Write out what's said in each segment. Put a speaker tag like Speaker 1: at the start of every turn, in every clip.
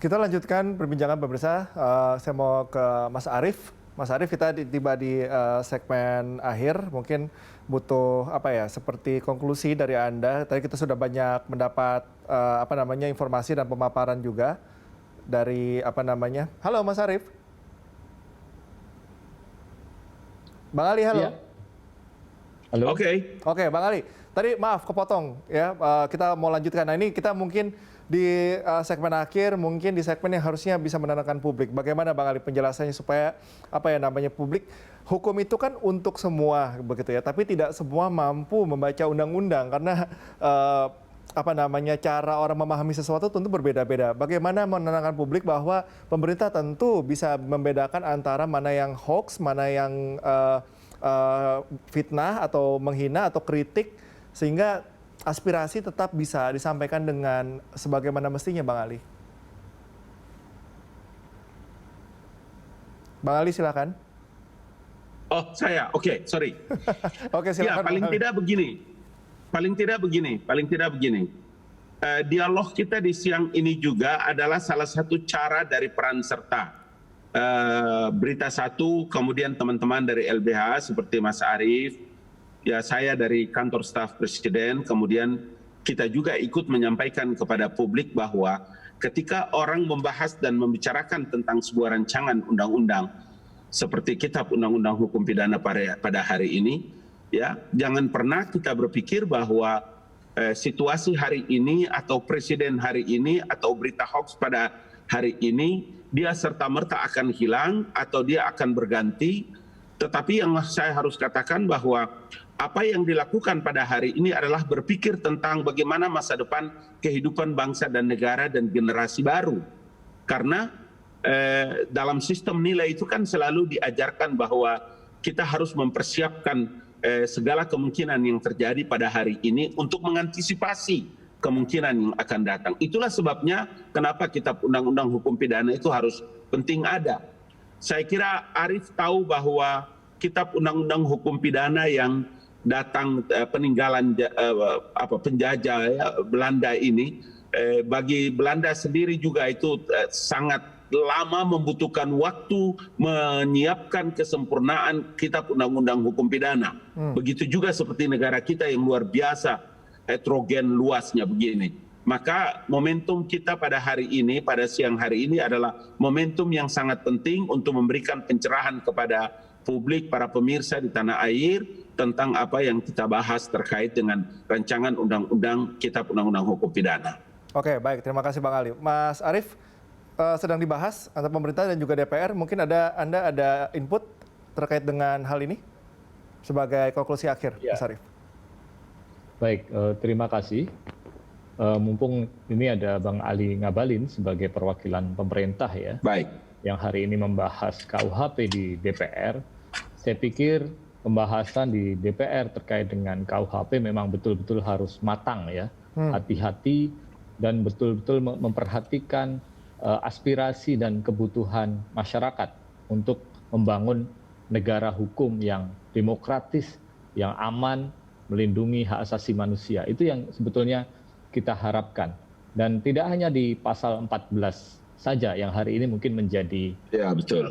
Speaker 1: Kita lanjutkan perbincangan pemirsa. Saya mau ke Mas Arief. Mas Arief, kita tiba di segmen akhir. Mungkin butuh apa ya? Seperti konklusi dari Anda. Tadi kita sudah banyak mendapat informasi dan pemaparan juga dari Halo Mas Arief. Bang Ali, halo.
Speaker 2: Iya. Halo.
Speaker 1: Oke, Bang Ali. Tadi maaf kepotong ya. Kita mau lanjutkan. Nah ini kita mungkin di segmen akhir, mungkin di segmen yang harusnya bisa menenangkan publik. Bagaimana Bang Ali penjelasannya supaya publik, hukum itu kan untuk semua begitu ya. Tapi tidak semua mampu membaca undang-undang karena cara orang memahami sesuatu tentu berbeda-beda. Bagaimana menenangkan publik bahwa pemerintah tentu bisa membedakan antara mana yang hoax, mana yang fitnah atau menghina atau kritik, sehingga aspirasi tetap bisa disampaikan dengan sebagaimana mestinya, Bang Ali. Bang Ali, silakan.
Speaker 3: Oh, saya. Oke, sorry.
Speaker 1: Oke, silakan.
Speaker 3: Ya, paling tidak begini. Dialog kita di siang ini juga adalah salah satu cara dari peran serta. Berita Satu, kemudian teman-teman dari LBH seperti Mas Arief, ya saya dari kantor staf presiden, kemudian kita juga ikut menyampaikan kepada publik bahwa ketika orang membahas dan membicarakan tentang sebuah rancangan undang-undang seperti Kitab Undang-Undang Hukum Pidana pada hari ini, ya jangan pernah kita berpikir bahwa situasi hari ini atau presiden hari ini atau berita hoax pada hari ini dia serta-merta akan hilang atau dia akan berganti. Tetapi yang saya harus katakan bahwa apa yang dilakukan pada hari ini adalah berpikir tentang bagaimana masa depan kehidupan bangsa dan negara dan generasi baru. Karena dalam sistem nilai itu kan selalu diajarkan bahwa kita harus mempersiapkan segala kemungkinan yang terjadi pada hari ini untuk mengantisipasi kemungkinan yang akan datang. Itulah sebabnya kenapa Kitab Undang-Undang Hukum Pidana itu harus penting ada. Saya kira Arief tahu bahwa Kitab Undang-Undang Hukum Pidana yang datang peninggalan penjajah ya, Belanda ini, bagi Belanda sendiri juga itu sangat lama membutuhkan waktu menyiapkan kesempurnaan Kitab Undang-Undang Hukum Pidana. Begitu juga seperti negara kita yang luar biasa heterogen luasnya begini. Maka momentum kita pada hari ini, pada siang hari ini adalah momentum yang sangat penting untuk memberikan pencerahan kepada publik, para pemirsa di tanah air tentang apa yang kita bahas terkait dengan rancangan undang-undang Kitab Undang-Undang Hukum Pidana.
Speaker 1: Oke, baik. Terima kasih Bang Ali. Mas Arief, sedang dibahas antara pemerintah dan juga DPR. Mungkin Anda ada input terkait dengan hal ini sebagai konklusi akhir, ya. Mas Arief.
Speaker 2: Baik, terima kasih. Mumpung ini ada Bang Ali Ngabalin sebagai perwakilan pemerintah ya.
Speaker 3: Baik.
Speaker 2: Yang hari ini membahas KUHP di DPR, saya pikir pembahasan di DPR terkait dengan KUHP memang betul-betul harus matang ya, hati-hati dan betul-betul memperhatikan aspirasi dan kebutuhan masyarakat untuk membangun negara hukum yang demokratis, yang aman, melindungi hak asasi manusia. Itu yang sebetulnya kita harapkan. Dan tidak hanya di pasal 14 saja yang hari ini mungkin menjadi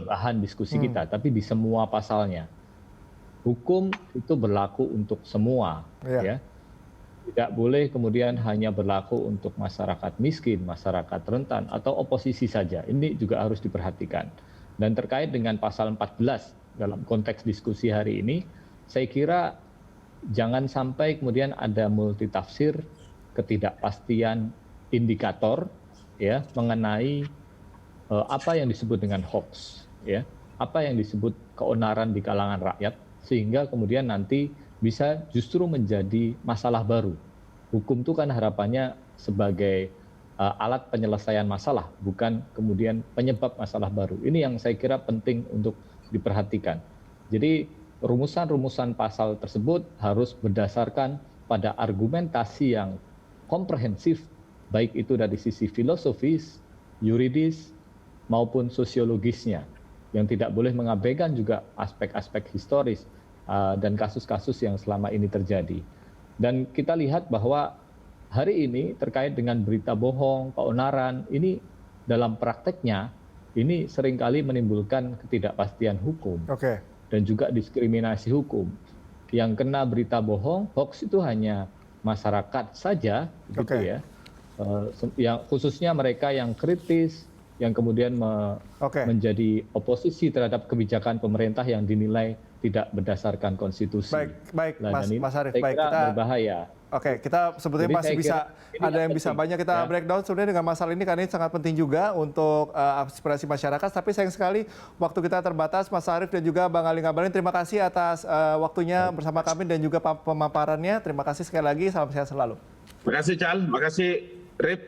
Speaker 2: bahan diskusi kita, tapi di semua pasalnya. Hukum itu berlaku untuk semua, ya. Tidak boleh kemudian hanya berlaku untuk masyarakat miskin, masyarakat rentan, atau oposisi saja. Ini juga harus diperhatikan. Dan terkait dengan pasal 14 dalam konteks diskusi hari ini, saya kira jangan sampai kemudian ada multitafsir, ketidakpastian indikator ya mengenai apa yang disebut dengan hoax, ya, apa yang disebut keonaran di kalangan rakyat, sehingga kemudian nanti bisa justru menjadi masalah baru. Hukum itu kan harapannya sebagai alat penyelesaian masalah, bukan kemudian penyebab masalah baru. Ini yang saya kira penting untuk diperhatikan. Jadi rumusan-rumusan pasal tersebut harus berdasarkan pada argumentasi yang komprehensif, baik itu dari sisi filosofis, yuridis, maupun sosiologisnya, yang tidak boleh mengabaikan juga aspek-aspek historis dan kasus-kasus yang selama ini terjadi. Dan kita lihat bahwa hari ini terkait dengan berita bohong, keonaran, ini dalam prakteknya ini seringkali menimbulkan ketidakpastian hukum
Speaker 1: Oke.
Speaker 2: dan juga diskriminasi hukum. Yang kena berita bohong, hoax itu hanya masyarakat saja, gitu
Speaker 1: Oke.
Speaker 2: ya. Yang khususnya mereka yang kritis, yang kemudian
Speaker 1: Oke.
Speaker 2: menjadi oposisi terhadap kebijakan pemerintah yang dinilai tidak berdasarkan konstitusi.
Speaker 1: Baik,
Speaker 2: Nah,
Speaker 1: Mas,
Speaker 2: dan ini
Speaker 1: Mas Arief.
Speaker 2: saya
Speaker 1: Baik,
Speaker 2: kira
Speaker 1: kita
Speaker 2: berbahaya.
Speaker 1: Oke, kita sebetulnya
Speaker 2: Jadi
Speaker 1: masih
Speaker 2: saya
Speaker 1: bisa
Speaker 2: kira ini
Speaker 1: ada
Speaker 2: yang
Speaker 1: yang bisa
Speaker 2: penting,
Speaker 1: banyak kita
Speaker 2: ya.
Speaker 1: breakdown sebenarnya dengan masalah ini karena ini sangat penting juga untuk aspirasi masyarakat. Tapi sayang sekali waktu kita terbatas, Mas Arief dan juga Bang Ali Ngabalin. Terima kasih atas waktunya bersama kami dan juga pemaparannya. Terima kasih sekali lagi. Salam sehat selalu.
Speaker 3: Terima kasih Cal, terima kasih Rip.